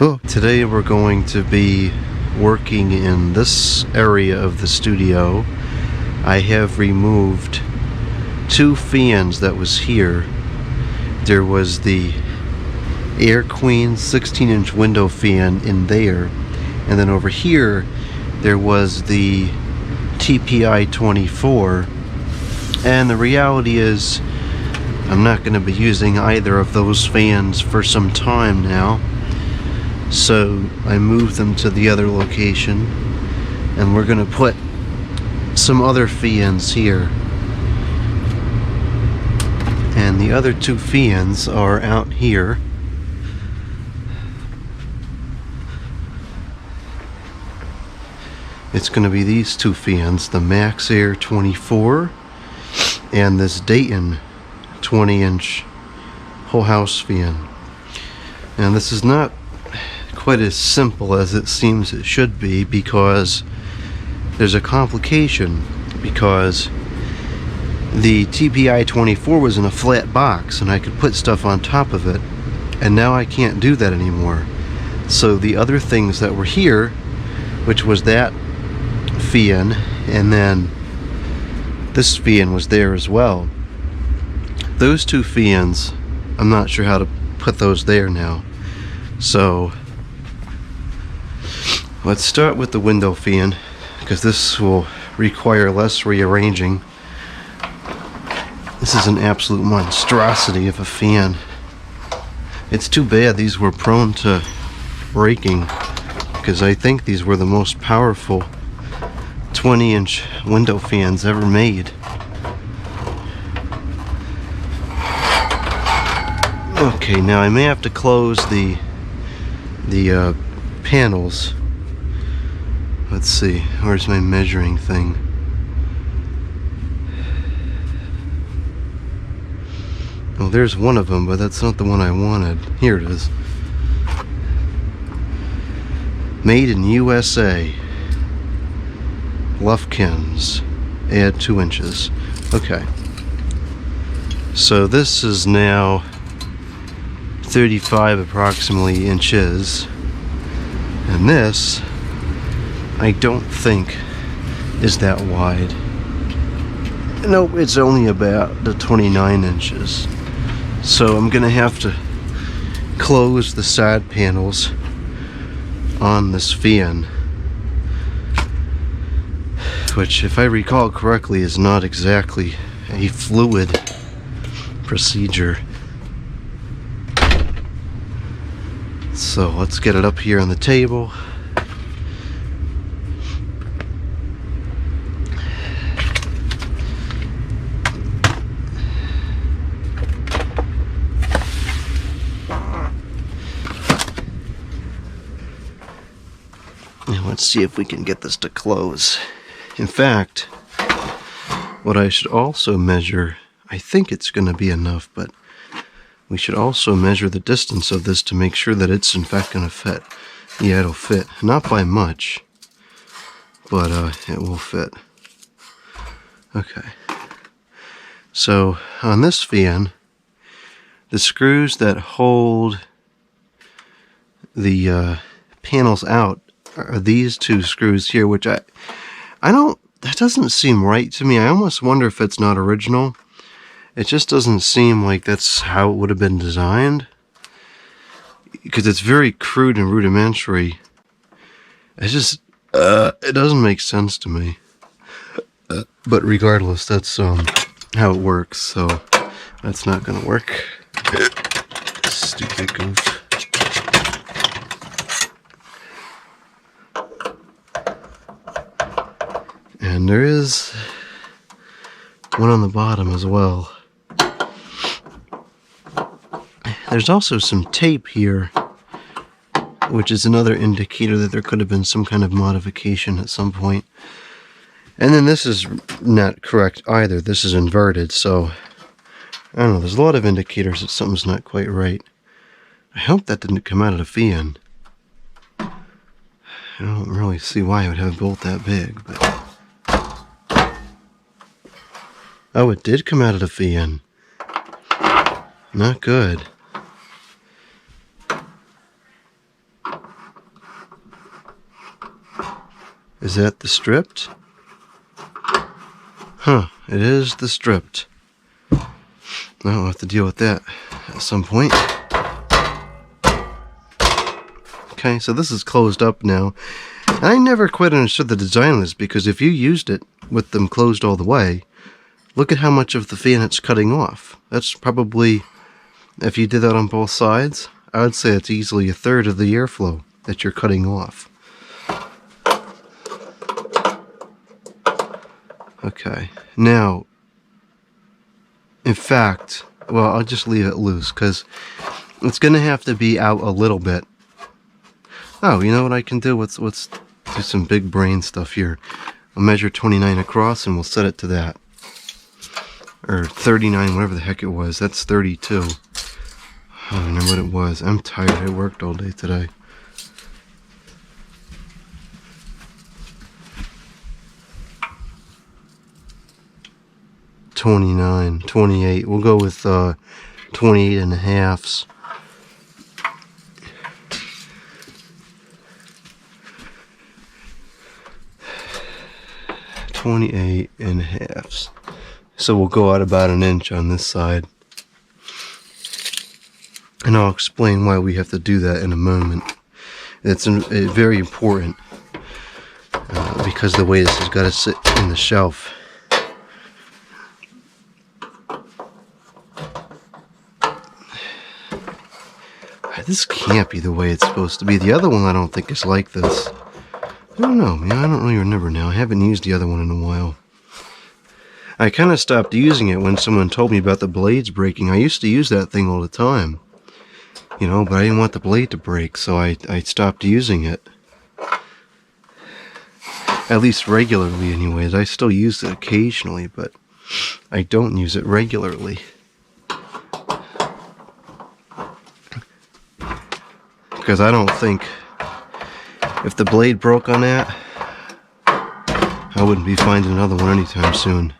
Oh, today we're going to be working in this area of the studio. I have removed two fans that was here. There was the Air Queen 16-inch window fan in there, and then over here there was the TPI 24. And the reality is I'm not going to be using either of those fans for some time now. So I moved them to the other location, and we're going to put some other fans here. And the other two fans are out here. It's going to be these two fans, the Max Air 24 and this Dayton 20-inch whole house fan. And this is not quite as simple as it seems it should be, because there's a complication, because the TPI 24 was in a flat box and I could put stuff on top of it, and now I can't do that anymore. So the other things that were here, which was that fan, and then this fan was there as well. Those two fans, I'm not sure how to put those there now. So let's start with the window fan, because this will require less rearranging. This is an absolute monstrosity of a fan. It's too bad these were prone to breaking, because I think these were the most powerful 20-inch window fans ever made. Okay, now I may have to close the panels. Let's see, where's my measuring thing? Well, there's one of them, but that's not the one I wanted. Here it is. Made in USA. Lufkins. Add 2 inches. Okay. So this is now 35 approximately inches. And this, I don't think, is that wide. Nope, it's only about the 29 inches. So I'm gonna have to close the side panels on this fan, which, if I recall correctly, is not exactly a fluid procedure. So let's get it up here on the table. And let's see if we can get this to close. In fact, what I should also measure, I think it's going to be enough, but we should also measure the distance of this to make sure that it's in fact going to fit. Yeah, it'll fit. Not by much, but it will fit. Okay. So on this fan, the screws that hold the panels out are these two screws here, which I don't, that doesn't seem right to me. I almost wonder if it's not original. It just doesn't seem like that's how it would have been designed, because it's very crude and rudimentary. It just, it doesn't make sense to me. But regardless, that's how it works, so that's not gonna work. Stupid goof. And there is one on the bottom as well. There's also some tape here, which is another indicator that there could have been some kind of modification at some point. And then this is not correct either. This is inverted, so I don't know. There's a lot of indicators that something's not quite right. I hope that didn't come out of the fan. I don't really see why I would have a bolt that big, but... Oh, it did come out of the fan. Not good. Is that the stripped? Huh, it is the stripped. I'll have to deal with that at some point. Okay, so this is closed up now. I never quite understood the design of this, because if you used it with them closed all the way, look at how much of the fan it's cutting off. That's probably, if you did that on both sides, I would say it's easily a third of the airflow that you're cutting off. Okay, now, in fact, well, I'll just leave it loose, because it's going to have to be out a little bit. Oh, you know what I can do? Let's do some big brain stuff here. I'll measure 29 across, and we'll set it to that. Or 39, whatever the heck it was. That's 32. I don't remember what it was. I'm tired. I worked all day today. $29, $28. We'll go with 28 and a halves. $28 and a halves. So we'll go out about an inch on this side. And I'll explain why we have to do that in a moment. It's very important because the way this has got to sit in the shelf. This can't be the way it's supposed to be. The other one I don't think is like this. I don't know, man. I don't really remember now. I haven't used the other one in a while. I kind of stopped using it when someone told me about the blades breaking. I used to use that thing all the time. You know, but I didn't want the blade to break, so I stopped using it. At least regularly, anyways. I still use it occasionally, but I don't use it regularly. Because I don't think, if the blade broke on that, I wouldn't be finding another one anytime soon.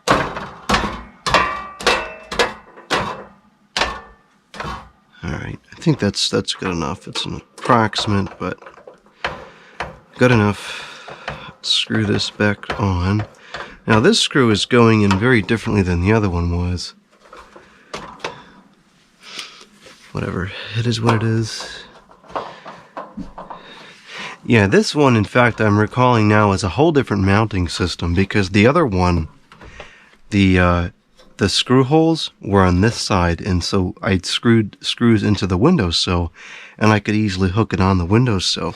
Alright, I think that's good enough. It's an approximate, but good enough. Let's screw this back on. Now this screw is going in very differently than the other one was. Whatever, it is what it is. Yeah, this one, in fact, I'm recalling now, is a whole different mounting system, because the other one, the screw holes were on this side, and so I'd screwed screws into the windowsill, and I could easily hook it on the windowsill.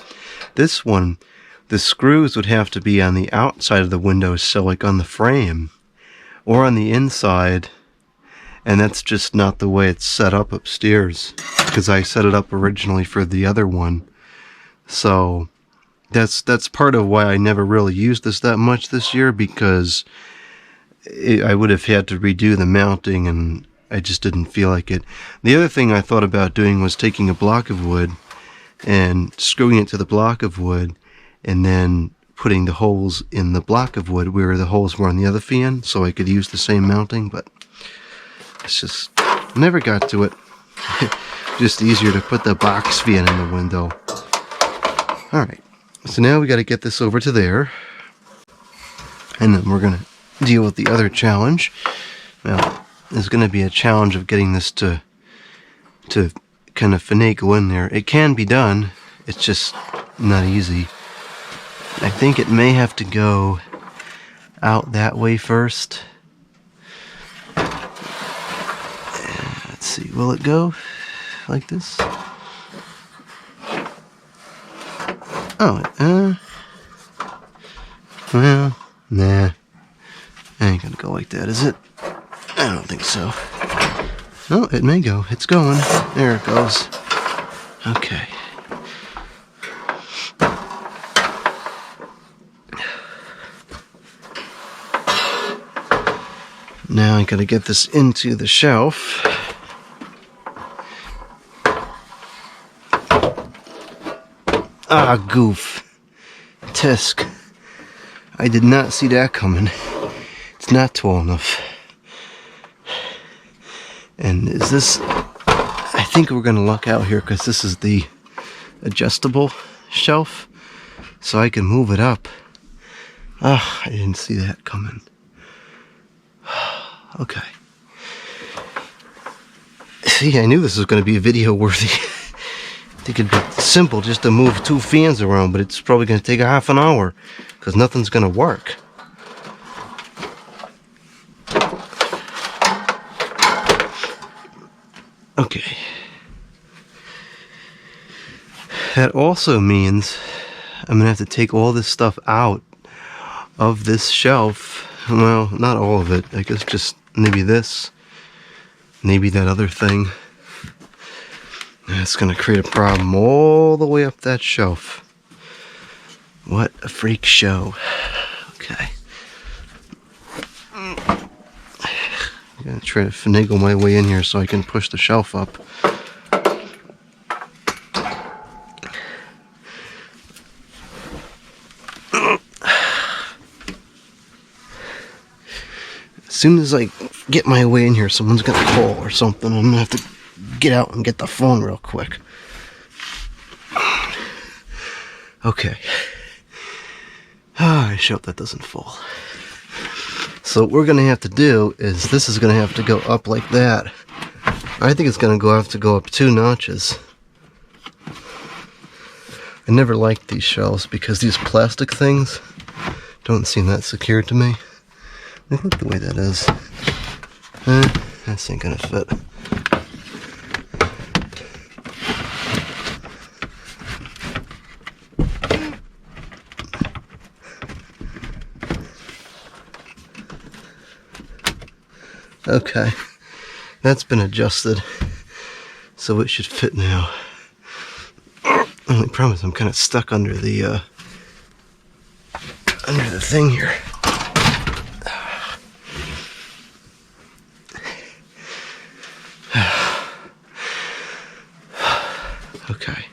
This one, the screws would have to be on the outside of the windowsill, like on the frame, or on the inside, and that's just not the way it's set up upstairs, because I set it up originally for the other one. So that's part of why I never really used this that much this year, because I would have had to redo the mounting, and I just didn't feel like it. The other thing I thought about doing was taking a block of wood and screwing it to the block of wood, and then putting the holes in the block of wood where the holes were on the other fan, so I could use the same mounting, but it's just, never got to it. Just easier to put the box fan in the window. Alright, so now we got to get this over to there, and then we're going to deal with the other challenge. Now, there's going to be a challenge of getting this to kind of finagle in there. It can be done, it's just not easy. I think it may have to go out that way first. Let's see, will it go like this? Oh, well, nah. I ain't gonna go like that, is it? I don't think so. Oh, it may go. It's going. There it goes. Okay. Now I gotta get this into the shelf. Ah, goof. Tisk. I did not see that coming. It's not tall enough. And is this... I think we're gonna luck out here, because this is the adjustable shelf. So I can move it up. Ah, I didn't see that coming. Okay. See, I knew this was going to be video worthy. I think it'd be simple just to move 2 fans around, but it's probably going to take a half an hour because nothing's going to work. Okay. That also means I'm going to have to take all this stuff out of this shelf. Well, not all of it. I guess just maybe this. Maybe that other thing. That's going to create a problem all the way up that shelf. What a freak show. Okay. I'm going to try to finagle my way in here so I can push the shelf up. As soon as I get my way in here, someone's going to call or something. I'm going to have to get out and get the phone real quick. Okay. I just hope that doesn't fall. So what we're going to have to do is this is going to have to go up like that. I think it's going to have to go up 2 notches. I never liked these shelves because these plastic things don't seem that secure to me. Look at the way that is. This ain't gonna fit. Okay, that's been adjusted, so it should fit now. Only problem is I'm kind of stuck under the thing here. Okay.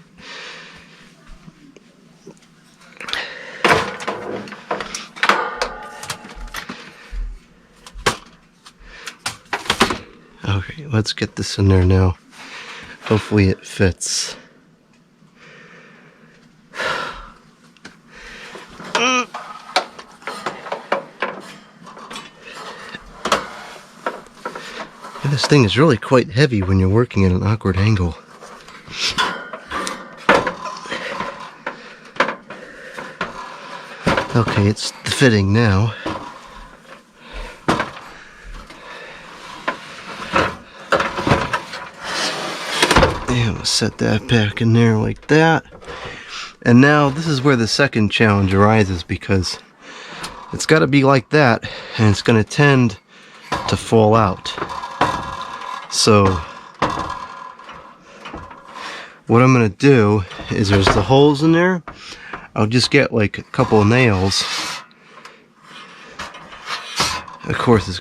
Okay, let's get this in there now. Hopefully it fits. And this thing is really quite heavy when you're working at an awkward angle. Okay, it's fitting now. And we'll set that back in there like that. And now this is where the second challenge arises, because it's got to be like that, and it's going to tend to fall out. So what I'm going to do is, there's the holes in there. I'll just get like a couple of nails. Of course it's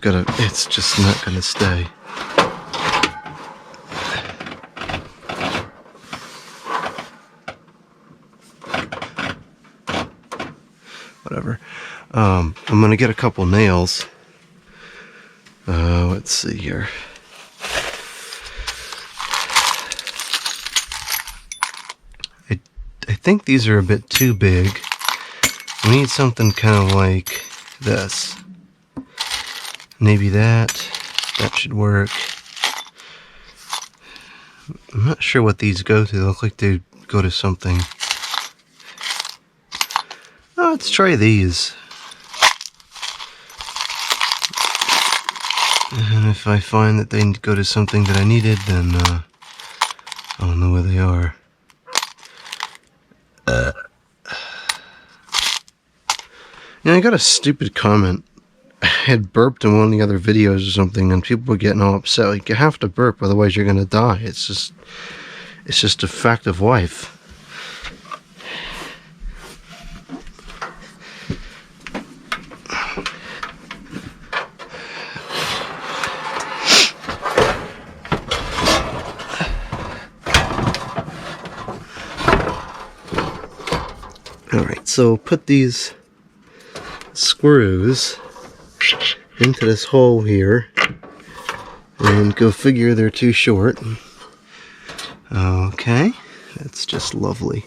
just not gonna stay. Whatever. I'm gonna get a couple nails. Let's see here. I think these are a bit too big. We need something kind of like this. Maybe that should work. I'm not sure what these go to. They look like they go to something. Oh, let's try these. And if I find that they go to something that I needed, then I'll know where they are. I got a stupid comment. I had burped in one of the other videos or something, and people were getting all upset. Like, you have to burp, otherwise you're gonna die. It's just a fact of life. Alright, so put these screws into this hole here, and go figure they're too short. Okay, that's just lovely.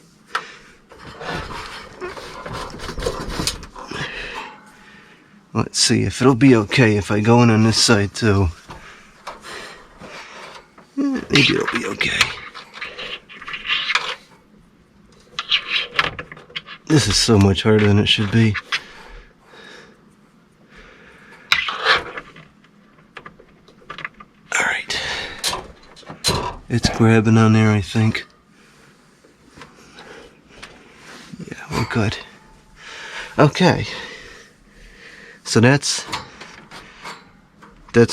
Let's see if it'll be okay if I go in on this side too. Maybe it'll be okay. This is so much harder than it should be. Alright. It's grabbing on there, I think. Yeah, we're good. Okay. So that's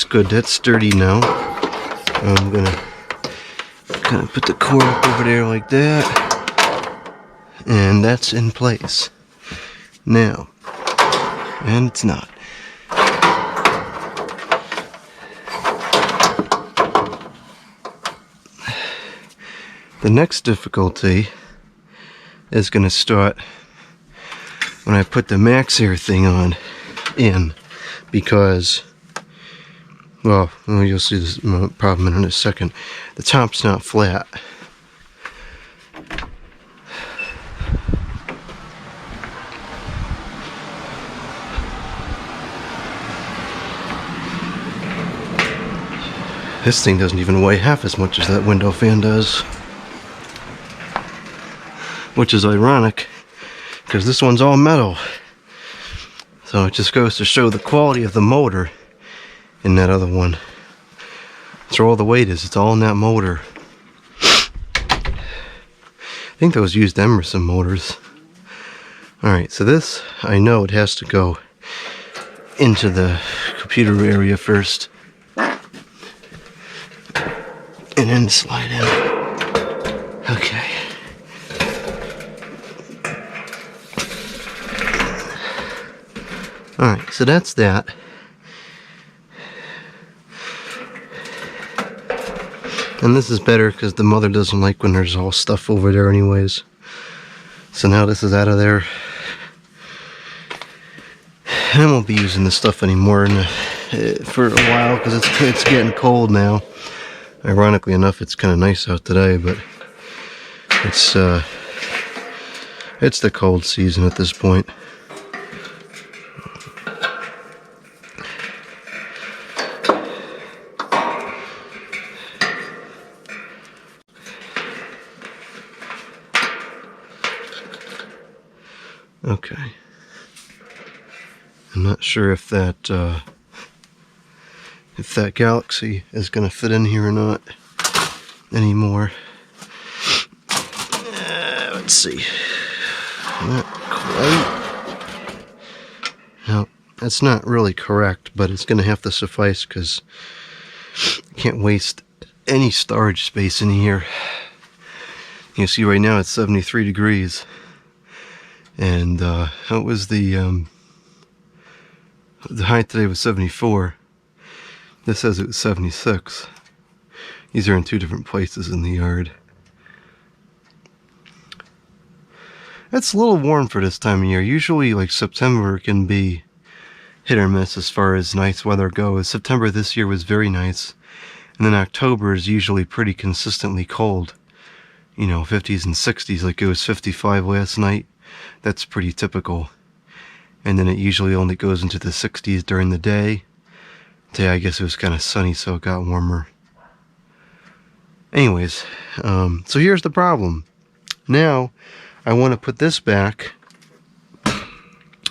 good. That's sturdy now. I'm gonna kind of put the cord up over there like that. And that's in place. Now, and it's not. The next difficulty is going to start when I put the MaxxAir thing in, because, well, you'll see this problem in a second. The top's not flat. This thing doesn't even weigh half as much as that window fan does. Which is ironic, because this one's all metal. So it just goes to show the quality of the motor in that other one. That's where all the weight is. It's all in that motor. I think those used Emerson motors. Alright, so this, I know it has to go into the computer area first. And then slide in. Okay. Alright, so that's that. And this is better because the mother doesn't like when there's all stuff over there anyways. So now this is out of there. And I won't be using this stuff anymore for a while because it's getting cold now. Ironically enough, it's kind of nice out today, but it's the cold season at this point. Okay. I'm not sure if that Galaxy is going to fit in here or not anymore. Let's see. Not quite. No, that's not really correct, but it's going to have to suffice because I can't waste any storage space in here. You see right now it's 73 degrees. And it was the height today was 74. This says it was 76. These are in two different places in the yard. It's a little warm for this time of year. Usually, like September can be hit or miss as far as nice weather goes. September this year was very nice. And then October is usually pretty consistently cold. You know, 50s and 60s, like it was 55 last night. That's pretty typical. And then it usually only goes into the 60s during the day. Today I guess it was kind of sunny, so it got warmer. Anyways, so here's the problem. Now I want to put this back,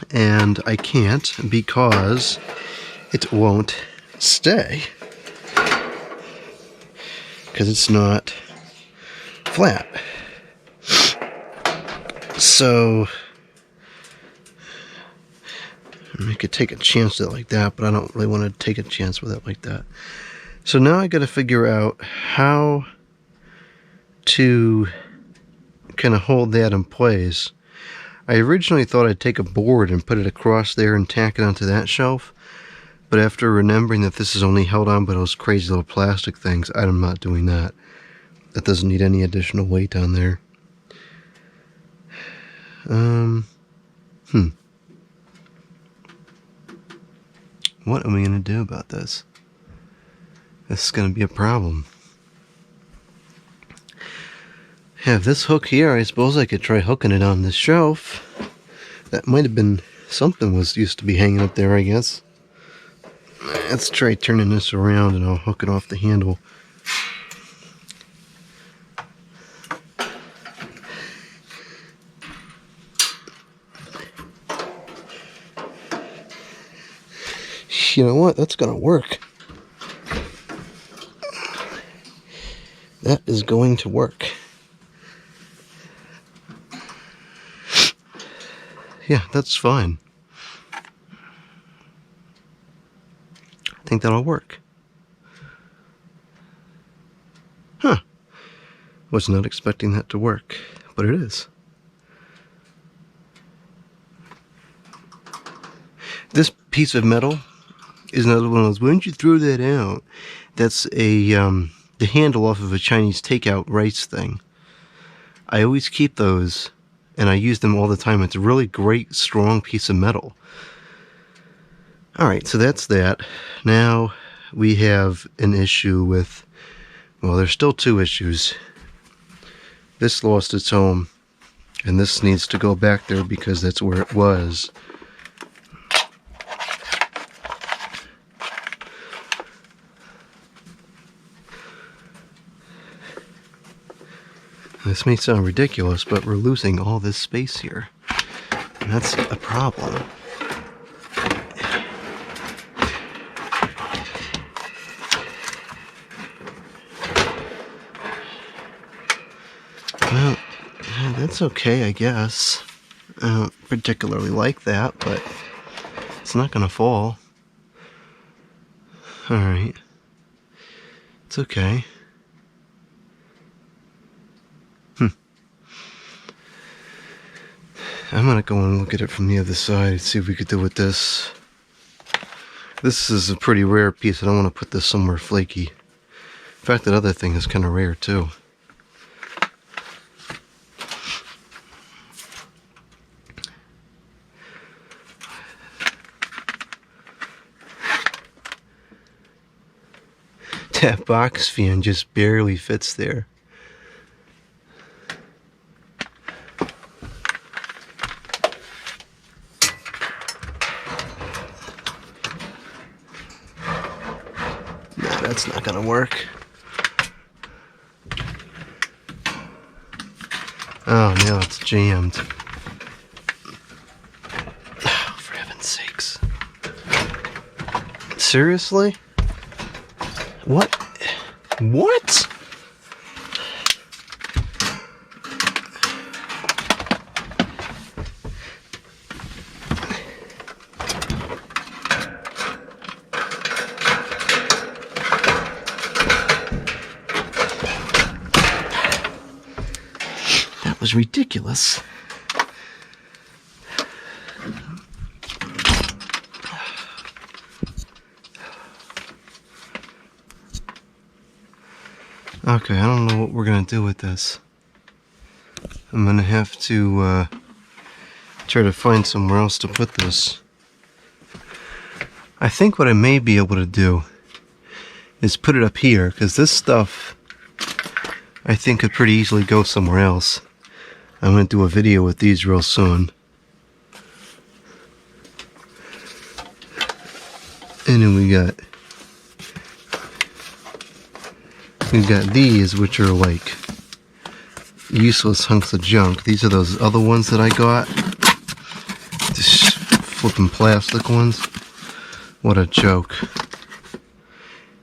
and I can't because it won't stay. Because it's not flat. So I could take a chance with it like that, but I don't really want to take a chance with it like that. So now I got to figure out how to kind of hold that in place. I originally thought I'd take a board and put it across there and tack it onto that shelf, but after remembering that this is only held on by those crazy little plastic things, I'm not doing that. That doesn't need any additional weight on there. What am I going to do about this? This is going to be a problem. Have this hook here. I suppose I could try hooking it on this shelf. That might have been Something was used to be hanging up there, I guess. Let's try turning this around and I'll hook it off the handle. You know what? That's gonna work. That is going to work. Yeah, that's fine. I think that'll work. Huh. Was not expecting that to work, but it is. This piece of metal is another one of those, why don't you throw that out? That's a the handle off of a Chinese takeout rice thing. I always keep those, and I use them all the time. It's a really great, strong piece of metal. Alright, so that's that. Now we have an issue with, well, there's still two issues. This lost its home, and this needs to go back there because that's where it was. This may sound ridiculous, but we're losing all this space here. And that's a problem. Well, that's okay, I guess. I don't particularly like that, but it's not gonna fall. Alright. It's okay. I'm gonna go and look at it from the other side and see if we could do with this. This is a pretty rare piece. I don't want to put this somewhere flaky. In fact, that other thing is kind of rare too. That box fan just barely fits there. That's not gonna work. Oh, now it's jammed. Oh, for heaven's sakes. Seriously? What? What? Was ridiculous. Okay, I don't know what we're gonna do with this. I'm gonna have to try to find somewhere else to put this. I think what I may be able to do is put it up here, because this stuff I think could pretty easily go somewhere else. I'm going to do a video with these real soon. And then we got these, which are like useless hunks of junk. These are those other ones that I got. Just flipping plastic ones. What a joke.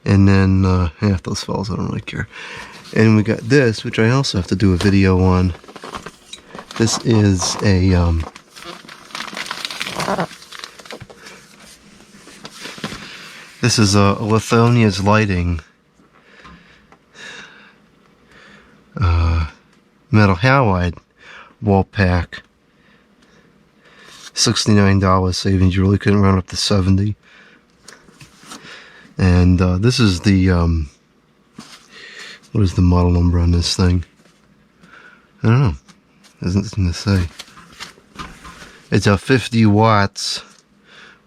And then, half those fellas, I don't really care. And we got this, which I also have to do a video on. This is a Lithuania's Lighting metal halide wall pack. $69 savings. You really couldn't round up to 70. And this is the what is the model number on this thing? I don't know. Isn't something to say. It's a 50 watts,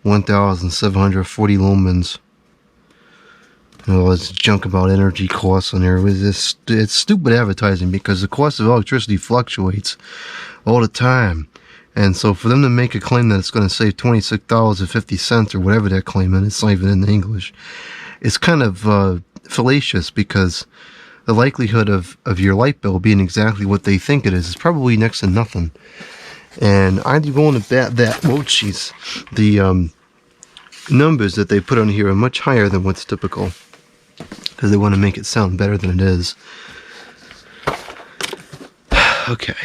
1,740 lumens. All this junk about energy costs on there. It's stupid advertising because the cost of electricity fluctuates all the time. And so for them to make a claim that it's going to save $26.50 or whatever they're claiming, it's not even in English, it's kind of fallacious, because the likelihood of your light bill being exactly what they think it is probably next to nothing. And I'd be willing to bet that, the numbers that they put on here are much higher than what's typical, because they want to make it sound better than it is. Okay.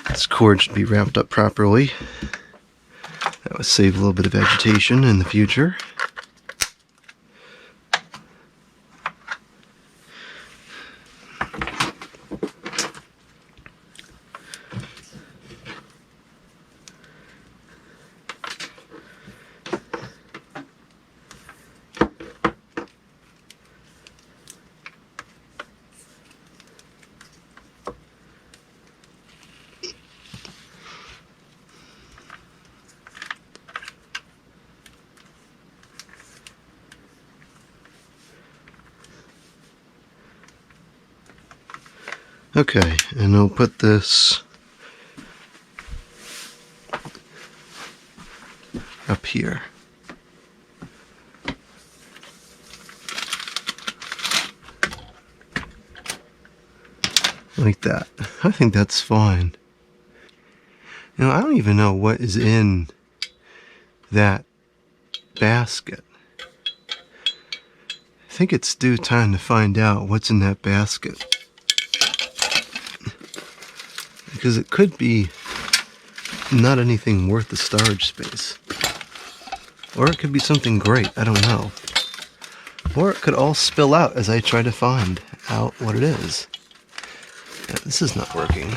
This cord should be wrapped up properly. That would save a little bit of agitation in the future. Okay, and I'll put this up here. Like that. I think that's fine. You know, I don't even know what is in that basket. I think it's due time to find out what's in that basket. Because it could be not anything worth the storage space. Or it could be something great, I don't know. Or it could all spill out as I try to find out what it is. Yeah, this is not working.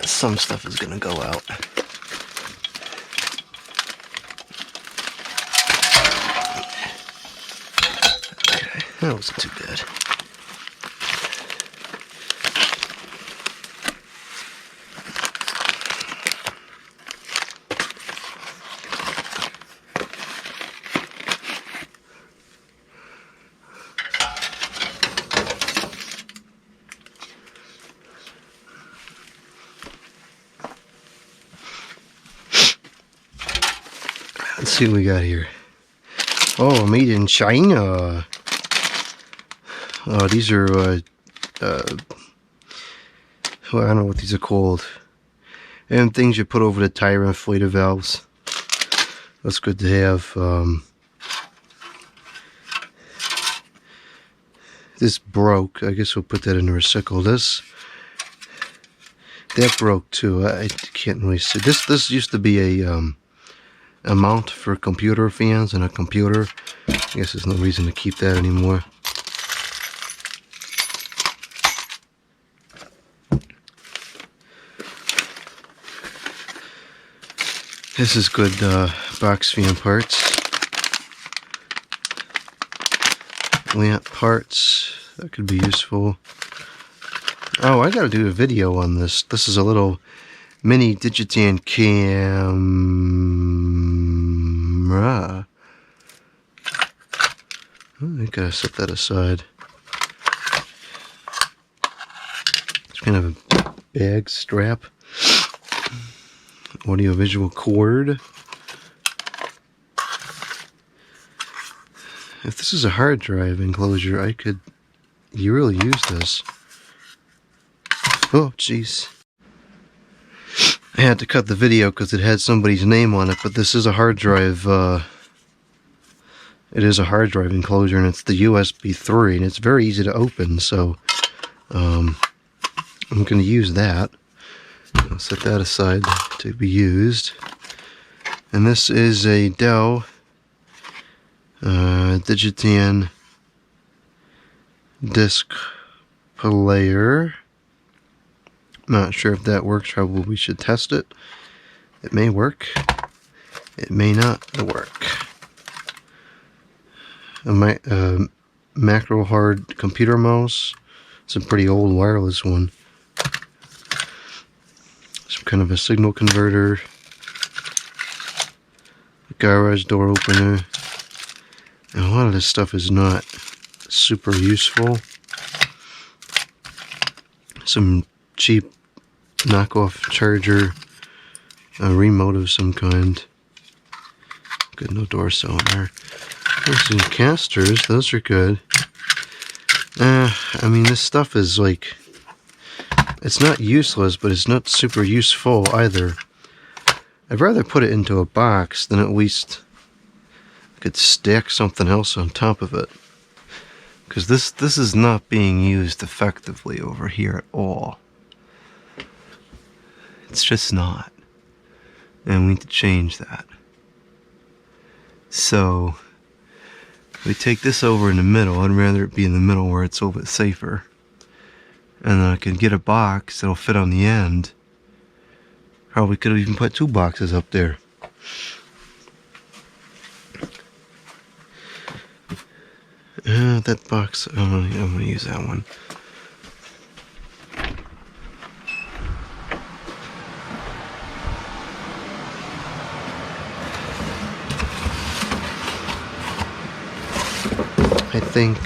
Some stuff is gonna go out. Okay, that wasn't too bad. Let's see what we got here. Oh, made in China. Oh, these are, well, I don't know what these are called. And things you put over the tire inflator valves. That's good to have. This broke. I guess we'll put that in the recycle. That broke too. I can't really see. This used to be a mount for computer fans and a computer. I guess there's no reason to keep that anymore. This is good box fan parts. Lamp parts. That could be useful. Oh, I gotta do a video on this. This is a little mini Digitan camera. I gotta set that aside. It's kind of a bag strap. Audio visual cord. If this is a hard drive enclosure, I could really use this. Oh, jeez. I had to cut the video because it had somebody's name on it, but this is a hard drive. It is a hard drive enclosure, and it's the USB 3, and it's very easy to open, so I'm going to use that. I'll set that aside to be used. And this is a Dell Digitan disc player. Not sure if that works. Probably we should test it. It may work. It may not work. A macro hard computer mouse. It's a pretty old wireless one. Some kind of a signal converter. A garage door opener. And a lot of this stuff is not super useful. Some cheap knockoff charger, a remote of some kind. Good, no door sill in there. There's some casters, those are good. I mean, this stuff is like, it's not useless, but it's not super useful either. I'd rather put it into a box than at least I could stack something else on top of it. Because this is not being used effectively over here at all. It's just not. And we need to change that. So, if we take this over in the middle, I'd rather it be in the middle where it's a little bit safer. And then I can get a box that'll fit on the end. Probably could have even put 2 boxes up there. That box, I'm gonna use that one. I think,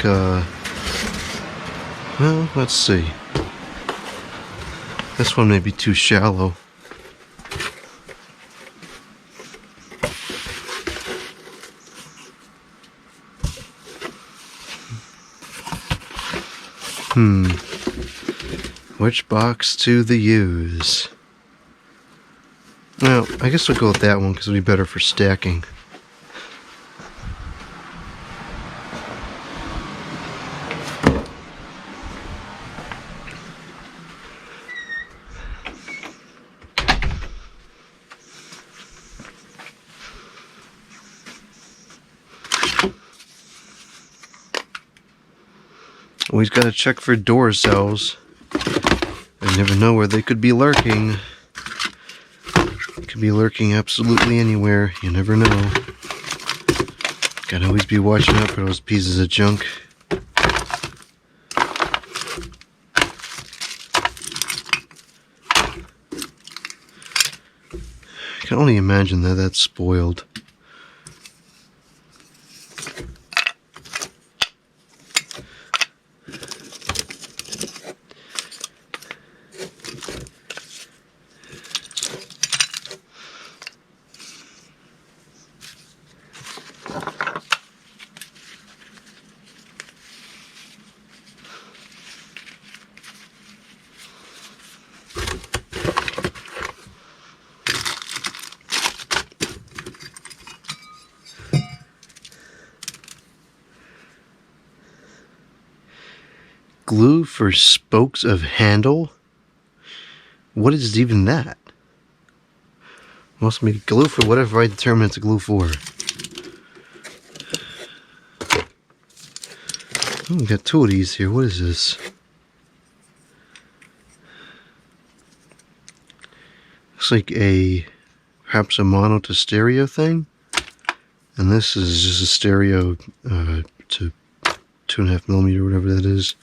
well, let's see. This one may be too shallow. Which box to use? Well, I guess we'll go with that one because it'll be better for stacking. Always got to check for door cells. I never know where they could be lurking. They could be lurking absolutely anywhere. You never know. Gotta always be watching out for those pieces of junk. I can only imagine that that's spoiled. Glue for spokes of handle? What is even that? Must be glue for whatever I determine it's a glue for. Oh, we got 2 of these here. What is this? Looks like perhaps a mono to stereo thing. And this is just a stereo to 2.5mm, whatever that is.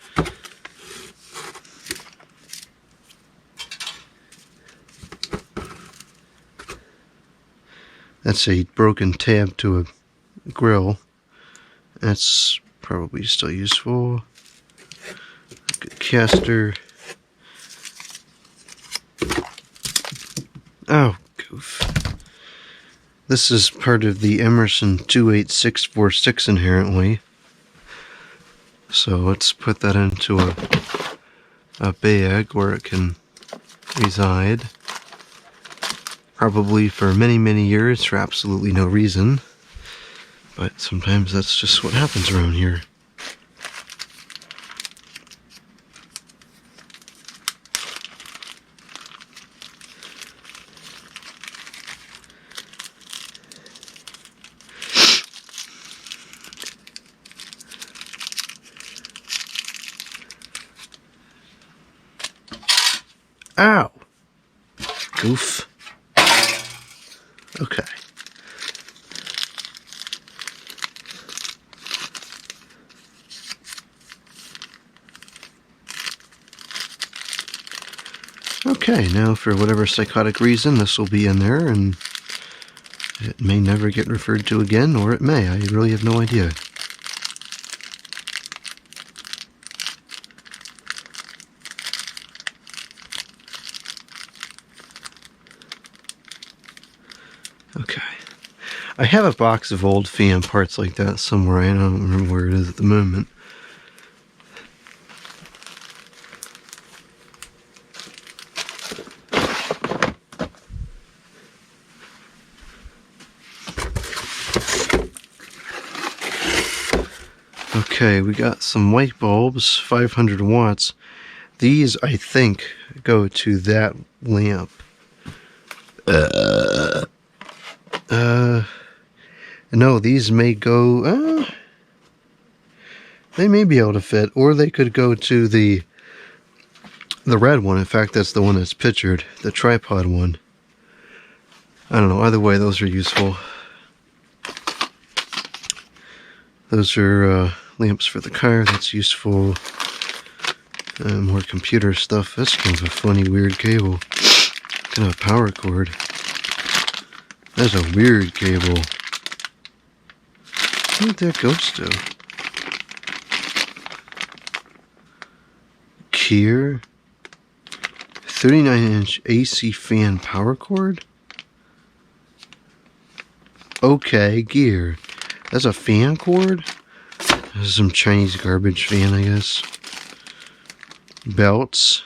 That's a broken tab to a grill. That's probably still useful. Good caster. Oh, goof. This is part of the Emerson 28646 inherently. So let's put that into a bag where it can reside. Probably for many, many years for absolutely no reason. But sometimes that's just what happens around here. Ow! Goof. Okay. Okay, now for whatever psychotic reason this will be in there and it may never get referred to again, or it may. I really have no idea. Okay. I have a box of old fan parts like that somewhere. I don't remember where it is at the moment. Okay, we got some light bulbs, 500 watts. These, I think, go to that lamp. No, these may go, they may be able to fit, or they could go to the red one. In fact, that's the one that's pictured, the tripod one. I don't know, either way, those are useful. Those are lamps for the car, that's useful. More computer stuff. That's kind of a funny, weird cable. Kind of a power cord. That's a weird cable. What did that goes to? Kier 39-inch AC fan power cord? Okay, gear. That's a fan cord? This is some Chinese garbage fan, I guess. Belts.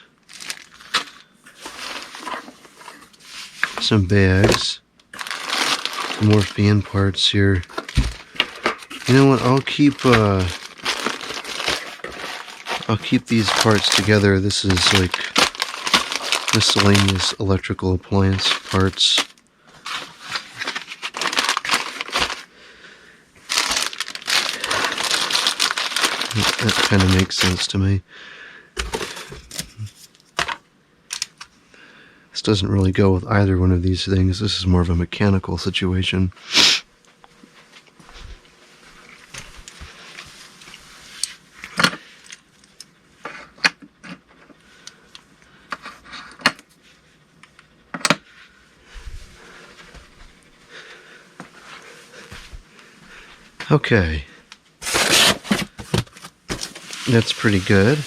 Some bags. Some more fan parts here. You know what? I'll keep these parts together. This is like miscellaneous electrical appliance parts. That kind of makes sense to me. This doesn't really go with either one of these things. This is more of a mechanical situation. Okay. That's pretty good.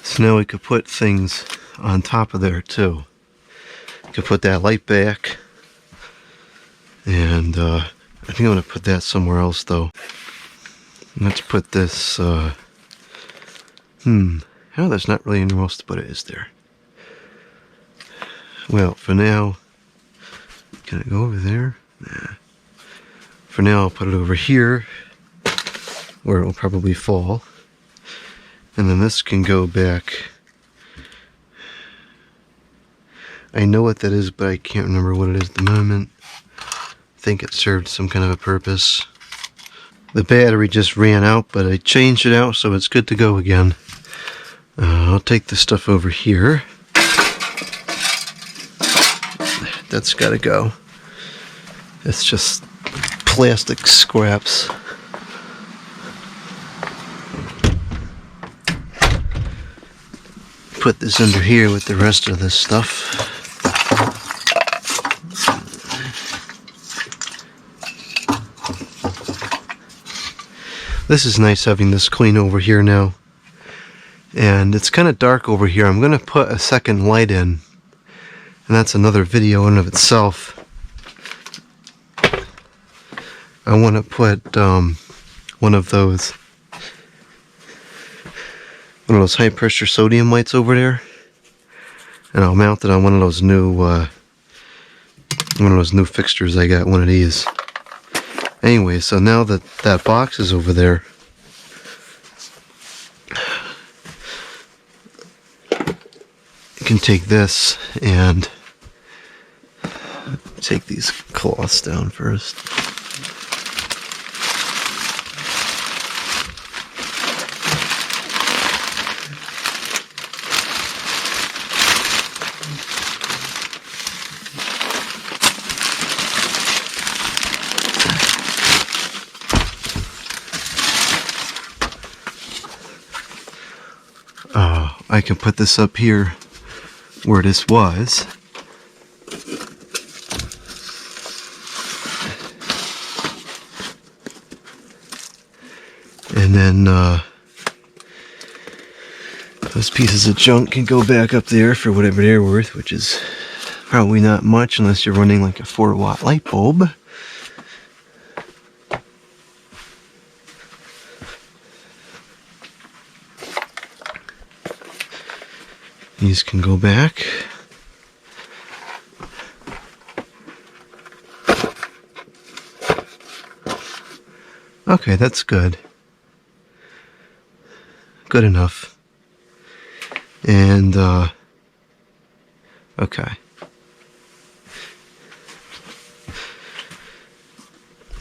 So now we could put things on top of there too. Could put that light back. And I think I'm going to put that somewhere else though. Let's put this, oh, there's not really anywhere else to put it, is there? Well, for now, can it go over there? Nah. For now, I'll put it over here, where it will probably fall. And then this can go back. I know what that is, but I can't remember what it is at the moment. I think it served some kind of a purpose. The battery just ran out, but I changed it out, so it's good to go again. I'll take this stuff over here. That's gotta go. It's just plastic scraps. Put this under here with the rest of this stuff. This is nice having this clean over here now. And it's kind of dark over here. I'm going to put a second light in. And that's another video in of itself. I want to put one of those high pressure sodium lights over there. And I'll mount it on one of those new fixtures I got, one of these. Anyway, so now that that box is over there, you can take this and take these cloths down first. I can put this up here where this was. And then those pieces of junk can go back up there for whatever they're worth, which is probably not much unless you're running like a 4-watt light bulb. These can go back. Okay, that's good. Good enough. And, okay.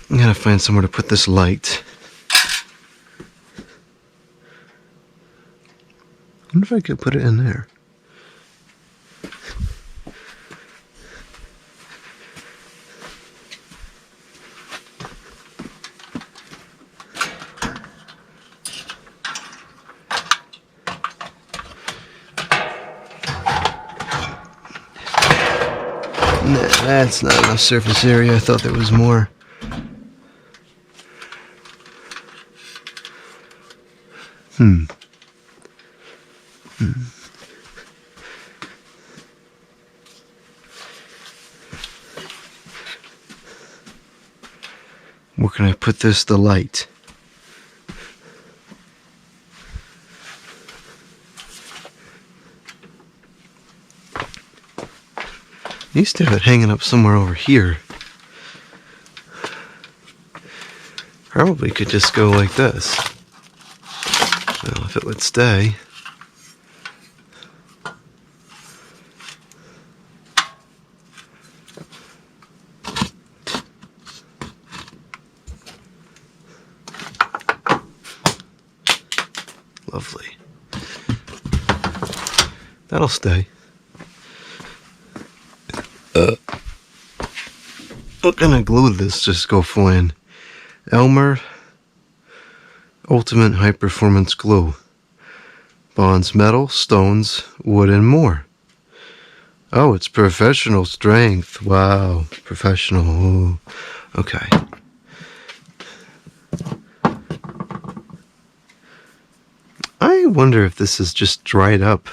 I'm gonna find somewhere to put this light. I wonder if I could put it in there. Nah, that's not enough surface area. I thought there was more. Where can I put this, the light? I used to have it hanging up somewhere over here. Probably could just go like this. Well, if it would stay. Lovely. That'll stay. What kind of glue did this just go flying? Elmer Ultimate High Performance Glue. Bonds metal, stones, wood, and more. Oh, it's professional strength. Wow. Professional. Ooh. Okay. I wonder if this is just dried up.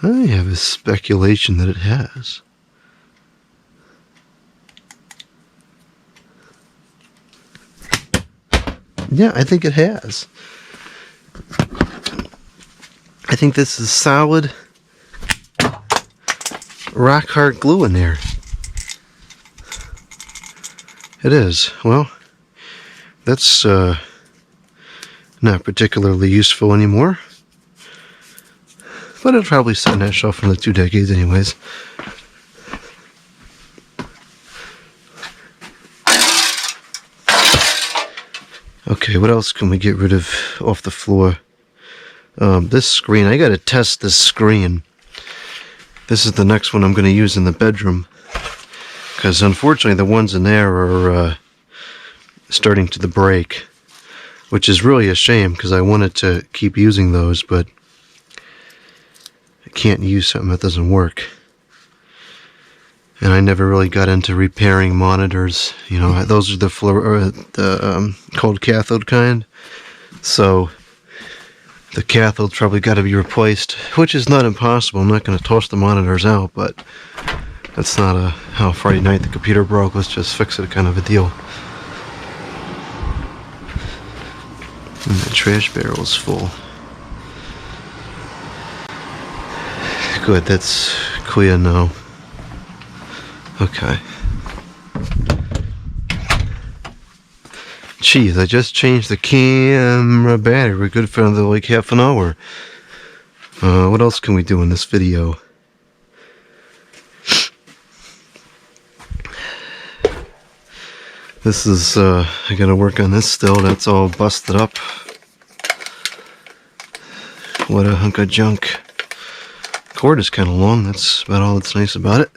I have a speculation that it has. Yeah, I think it has. I think this is solid rock hard glue in there. It is. Well, that's not particularly useful anymore. But it'll probably sit on that shelf for like 2 decades anyways. Okay, what else can we get rid of off the floor? This screen, I gotta test this screen. This is the next one I'm gonna use in the bedroom. Because unfortunately the ones in there are starting to break. Which is really a shame because I wanted to keep using those, but I can't use something that doesn't work. And I never really got into repairing monitors. You know, those are the cold cathode kind. So the cathode's probably got to be replaced, which is not impossible. I'm not going to toss the monitors out, but that's not a how Friday night the computer broke, let's just fix it kind of a deal. And the trash barrel is full. Good, that's clear now. Okay. Jeez, I just changed the camera battery. We're good for another like half an hour. What else can we do in this video? This is, I gotta work on this still. That's all busted up. What a hunk of junk. Cord is kind of long. That's about all that's nice about it.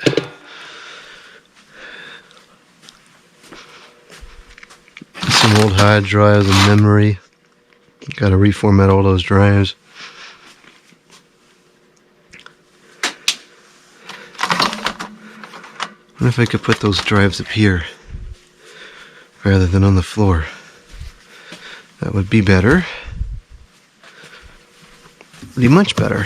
Some old hard drives and memory. Gotta reformat all those drives. I wonder if I could put those drives up here. rather than on the floor. That would be better. Be much better.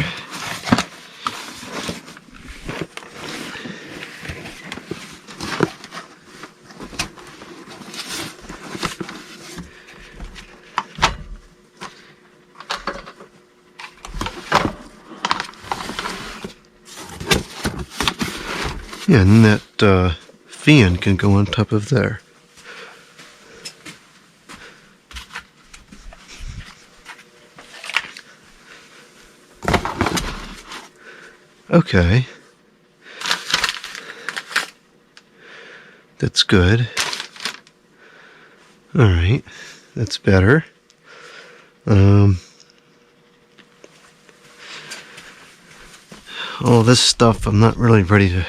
Yeah, and that fan can go on top of there. Okay. That's good. Alright. That's better. All this stuff, I'm not really ready to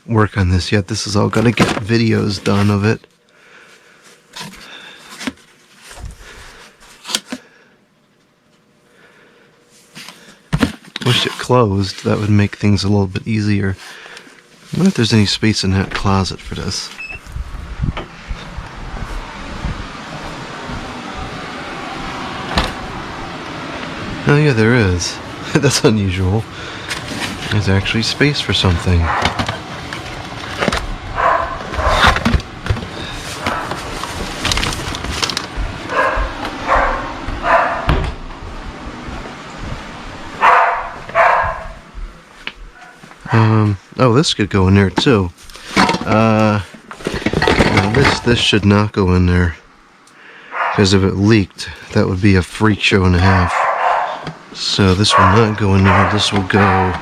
work on this yet. This is all got to get videos done of it. Wish it closed. That would make things a little bit easier. I wonder if there's any space in that closet for this. Oh yeah, there is. That's unusual. There's actually space for something. Oh, this could go in there too. No, this should not go in there. Because if it leaked, that would be a freak show and a half. So this will not go in there. This will go.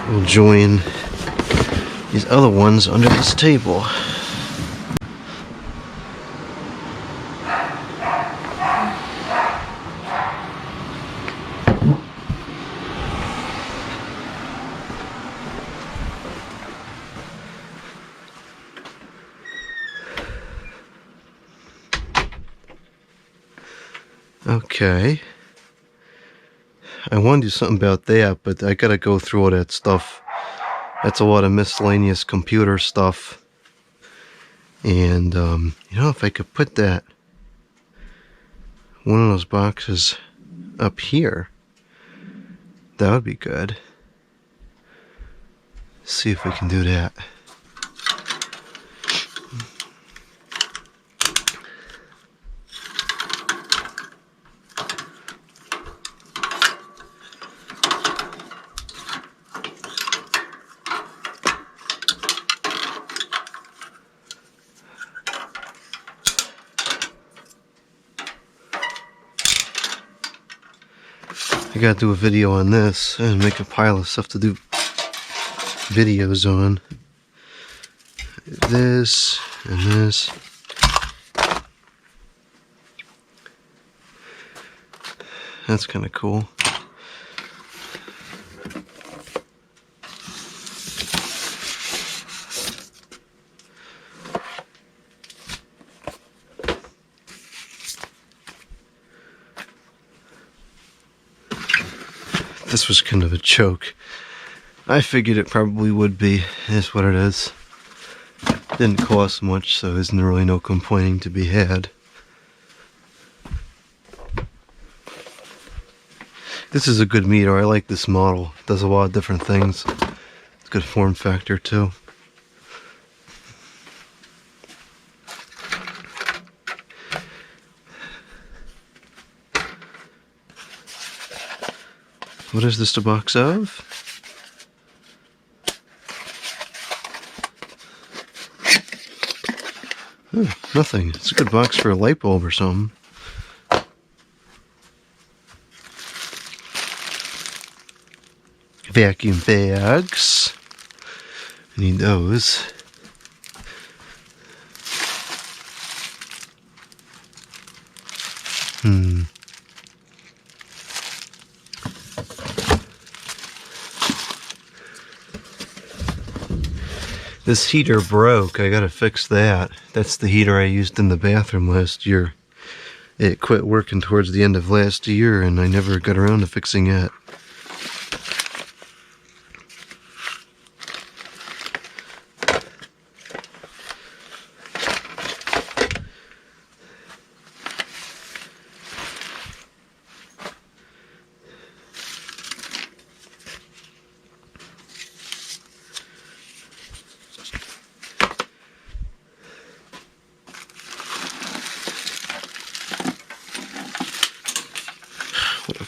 We'll join these other ones under this table. Okay. I want to do something about that, but I gotta go through all that stuff. That's a lot of miscellaneous computer stuff. And, if I could put that, one of those boxes up here, that would be good. See if we can do that. I gotta do a video on this and make a pile of stuff to do videos on. This and this. That's kind of cool. This was kind of a joke. I figured it probably would be. Is what it is. Didn't cost much, so isn't really no complaining to be had. This is a good meter. I like this model. It does a lot of different things. It's a good form factor too. What is this a box of? Oh, nothing. It's a good box for a light bulb or something. Vacuum bags. I need those. This heater broke. I gotta fix that. That's the heater I used in the bathroom last year. It quit working towards the end of last year, and I never got around to fixing it.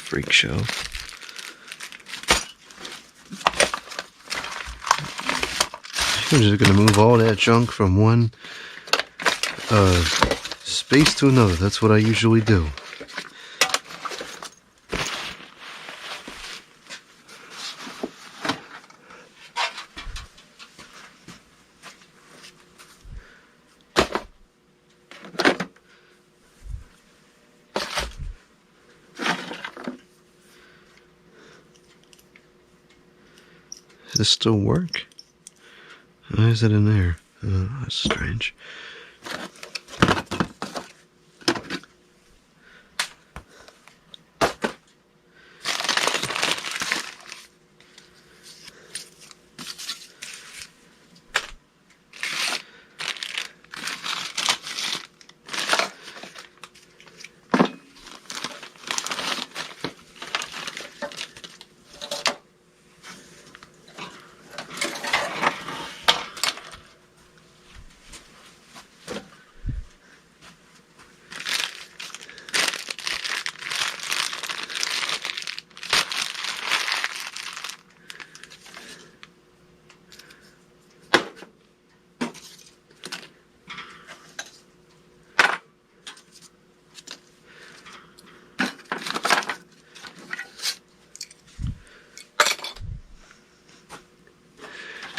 freak show. I'm just gonna move all that junk from one space to another. That's what I usually do. Does this still work? Why is it in there? Oh, that's strange.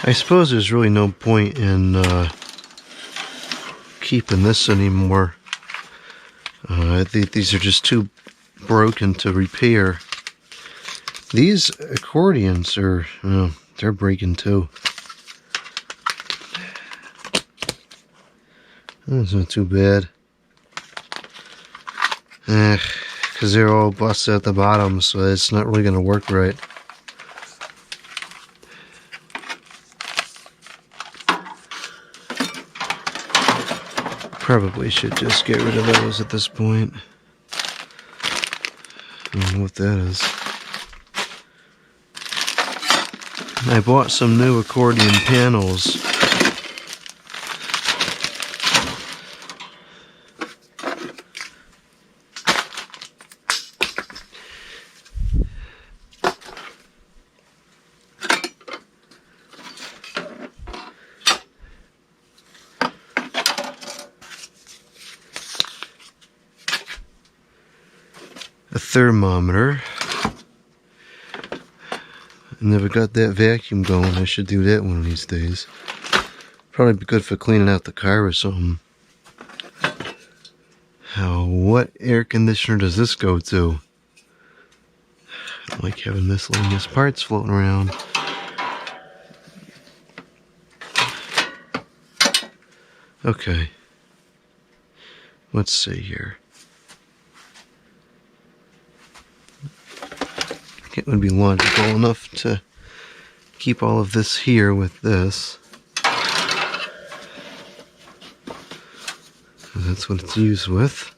I suppose there's really no point in keeping this anymore. I think these are just too broken to repair. These accordions are, they're breaking too. That's not too bad. Because they're all busted at the bottom, so it's not really going to work right. Probably should just get rid of those at this point. I don't know what that is. I bought some new accordion panels. A thermometer. I never got that vacuum going. I should do that one of these days. Probably be good for cleaning out the car or something. What air conditioner does this go to? I don't like having miscellaneous parts floating around. Okay. Let's see here. It would be logical enough to keep all of this here with this. That's what it's used with.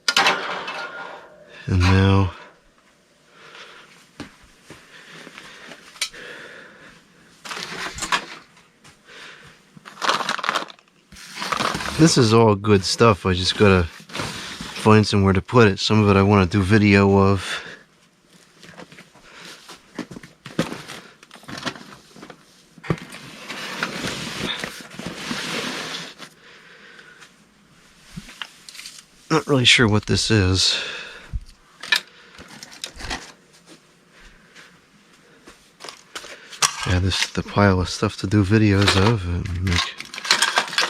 And now this is all good stuff. I just gotta find somewhere to put it. Some of it I want to do video of. Not really sure what this is. Yeah, this is the pile of stuff to do videos of.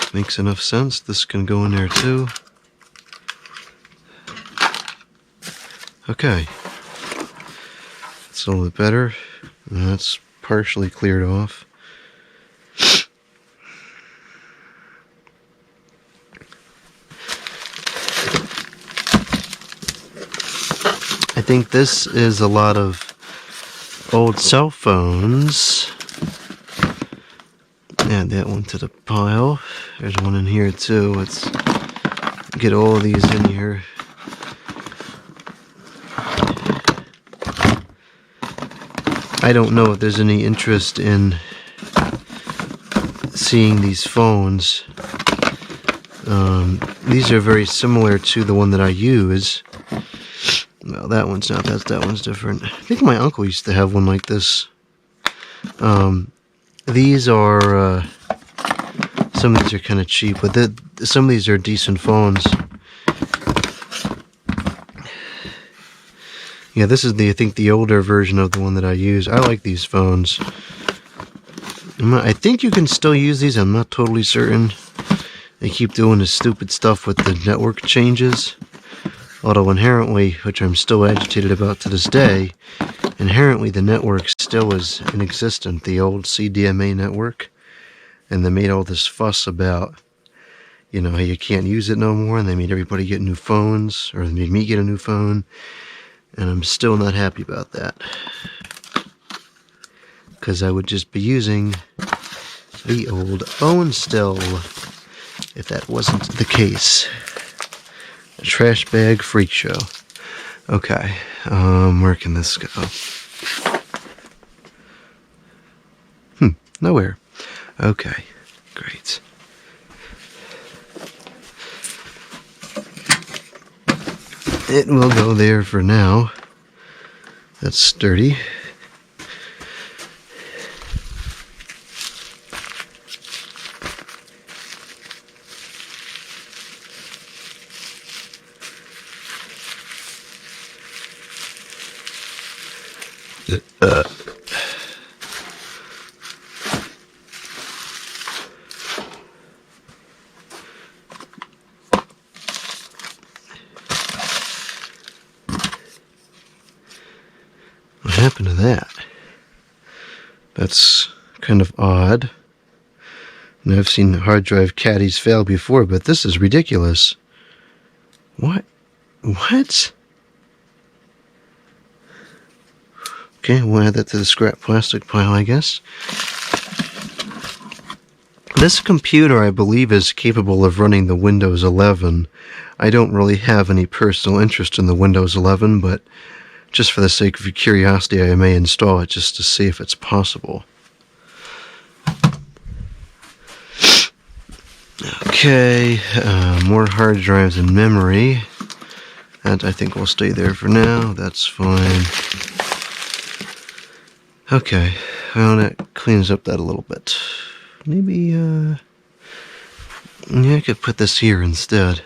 It makes enough sense. This can go in there too. Okay. That's a little bit better. That's partially cleared off. I think this is a lot of old cell phones. Add that one to the pile. There's one in here too. Let's get all of these in here. I don't know if there's any interest in seeing these phones. These are very similar to the one that I use. No, that one's not. That one's different. I think my uncle used to have one like this. These are, some of these are kind of cheap, but some of these are decent phones. Yeah, this is I think the older version of the one that I use. I like these phones. I think you can still use these. I'm not totally certain. They keep doing this stupid stuff with the network changes. Although inherently, which I'm still agitated about to this day, inherently the network still is in existence, the old CDMA network. And they made all this fuss about, how you can't use it no more, and they made everybody get new phones, or they made me get a new phone. And I'm still not happy about that. Because I would just be using the old phone still, if that wasn't the case. A trash bag freak show. Okay, where can this go? Nowhere. Okay, great. It will go there for now. That's sturdy. What happened to that? That's kind of odd. And I've seen hard drive caddies fail before, but this is ridiculous. What? What? Okay, we'll add that to the scrap plastic pile, I guess. This computer, I believe, is capable of running the Windows 11. I don't really have any personal interest in the Windows 11, but just for the sake of curiosity, I may install it just to see if it's possible. Okay, more hard drives and memory. That I think will stay there for now. That's fine. Okay, well, that cleans up that a little bit. Maybe, yeah, I could put this here instead.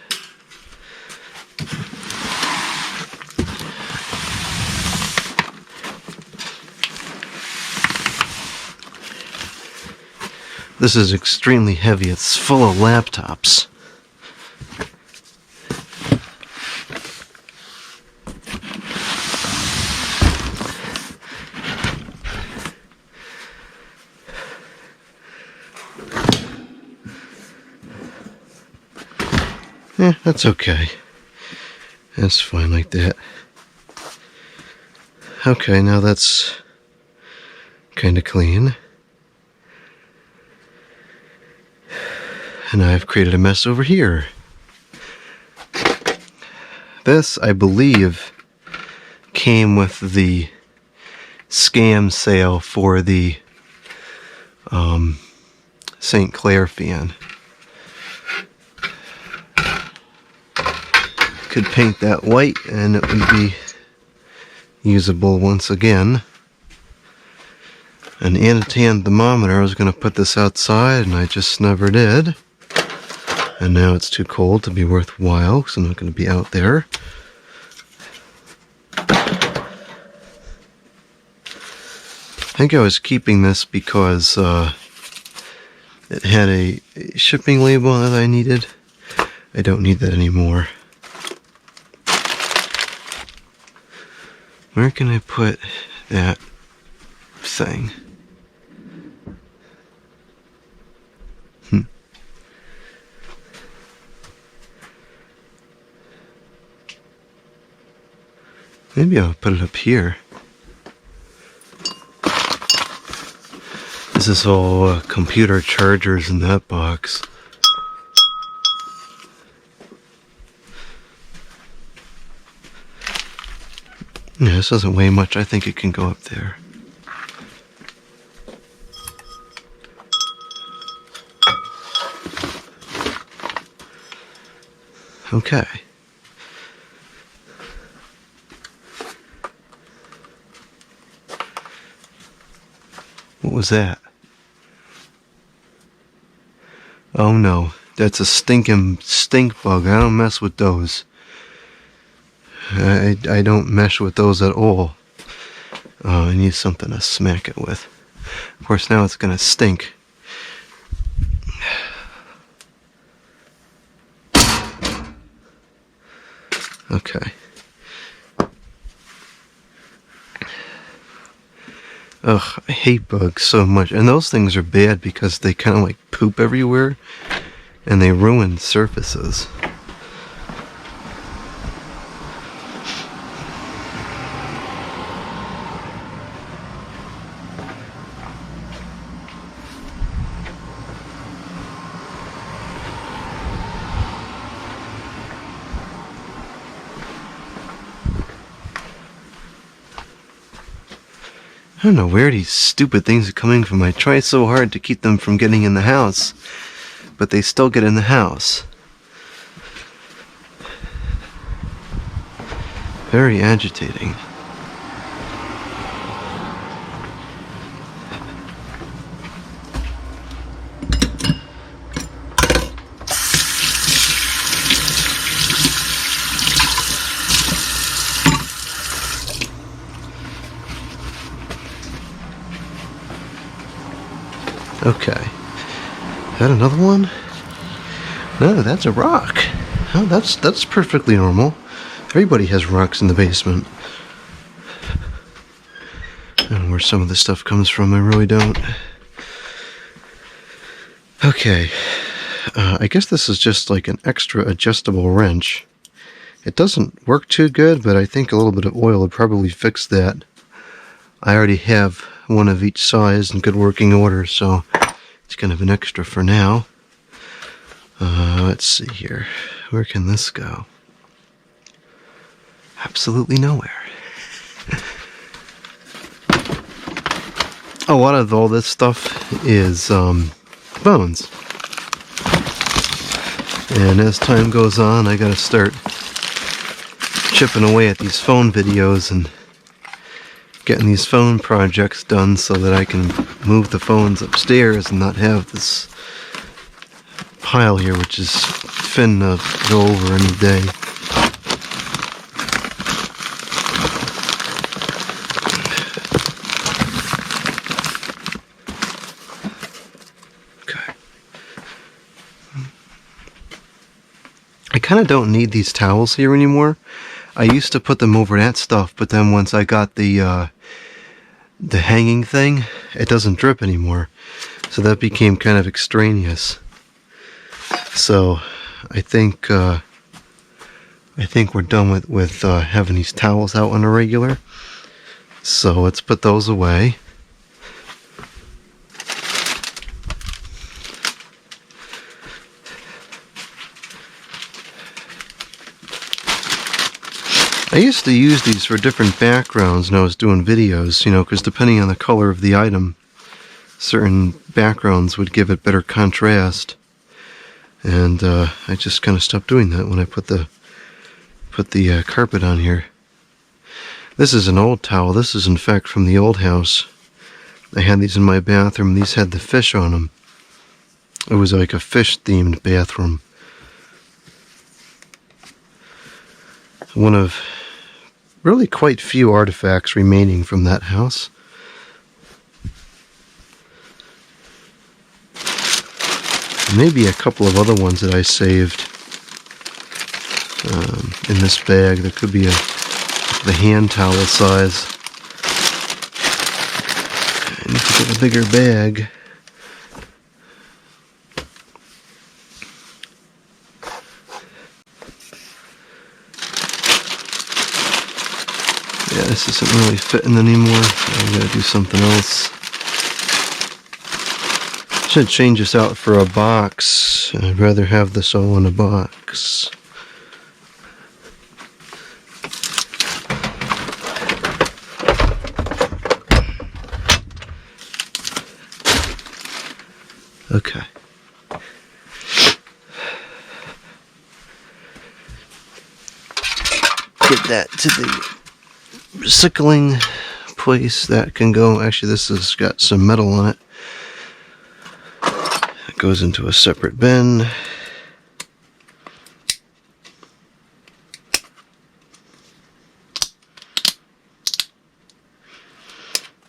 This is extremely heavy. It's full of laptops. That's okay. That's fine like that. Okay, now that's kind of clean. And I've created a mess over here. This, I believe, came with the scam sale for the St. Clair fan. Could paint that white and it would be usable once again. An Anatan thermometer, I was going to put this outside and I just never did. And now it's too cold to be worthwhile because I'm not going to be out there. I think I was keeping this because it had a shipping label that I needed. I don't need that anymore. Where can I put that thing? Maybe I'll put it up here. This is all computer chargers in that box. Yeah, this doesn't weigh much. I think it can go up there. Okay. was that? Oh no, that's a stinking stink bug. I don't mess with those. I don't mesh with those at all. Oh, I need something to smack it with. Of course, now it's gonna stink. Okay. Ugh, I hate bugs so much. And those things are bad because they kind of like poop everywhere and they ruin surfaces. I don't know where these stupid things are coming from. I try so hard to keep them from getting in the house, but they still get in the house. Very agitating. Okay. Is that another one? No, that's a rock. Oh, that's perfectly normal. Everybody has rocks in the basement. I don't know where some of this stuff comes from, I really don't. Okay. I guess this is just like an extra adjustable wrench. It doesn't work too good, but I think a little bit of oil would probably fix that. I already have one of each size in good working order, so it's kind of an extra for now. Let's see here. Where can this go? Absolutely nowhere. A lot of all this stuff is phones. And as time goes on, I gotta start chipping away at these phone videos and getting these phone projects done so that I can move the phones upstairs and not have this pile here, which is finna go over any day. Okay. I kind of don't need these towels here anymore. I used to put them over that stuff, but then once I got the hanging thing, it doesn't drip anymore. So that became kind of extraneous. So I think we're done with having these towels out on a regular. So let's put those away. I used to use these for different backgrounds when I was doing videos, you know, because depending on the color of the item, certain backgrounds would give it better contrast. And I just kind of stopped doing that when I put the carpet on here. This is an old towel. This is in fact from the old house. I had these in my bathroom. These had the fish on them. It was like a fish-themed bathroom. One of really quite few artifacts remaining from that house. Maybe a couple of other ones that I saved in this bag. There could be the hand towel size. I need to get a bigger bag. Yeah, this isn't really fitting anymore. I gotta do something else. Should change this out for a box. I'd rather have this all in a box. Okay. Get that to the recycling place that can go. Actually, this has got some metal on it. It goes into a separate bin.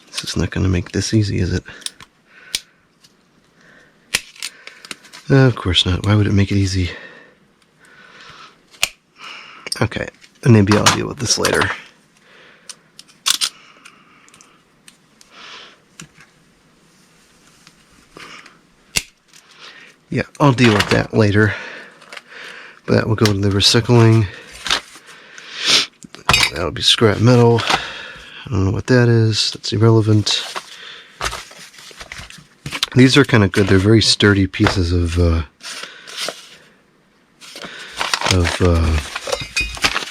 This is not going to make this easy, is it? Of course not. Why would it make it easy? Okay, maybe I'll deal with this later. Yeah, I'll deal with that later. But that will go to the recycling. That'll be scrap metal. I don't know what that is. That's irrelevant. These are kind of good. They're very sturdy pieces of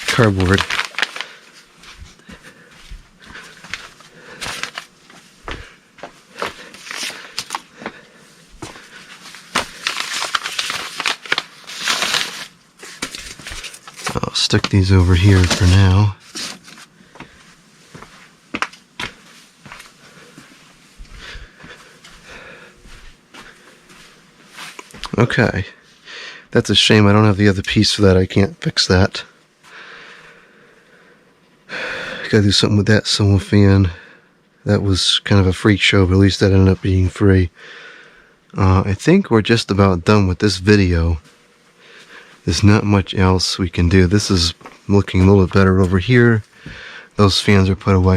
cardboard. I'll stick these over here for now. Okay. That's a shame I don't have the other piece for that. I can't fix that. Gotta do something with that Somo fan. That was kind of a freak show, but at least that ended up being free. I think we're just about done with this video. There's not much else we can do. This is looking a little bit better over here. Those fans are put away.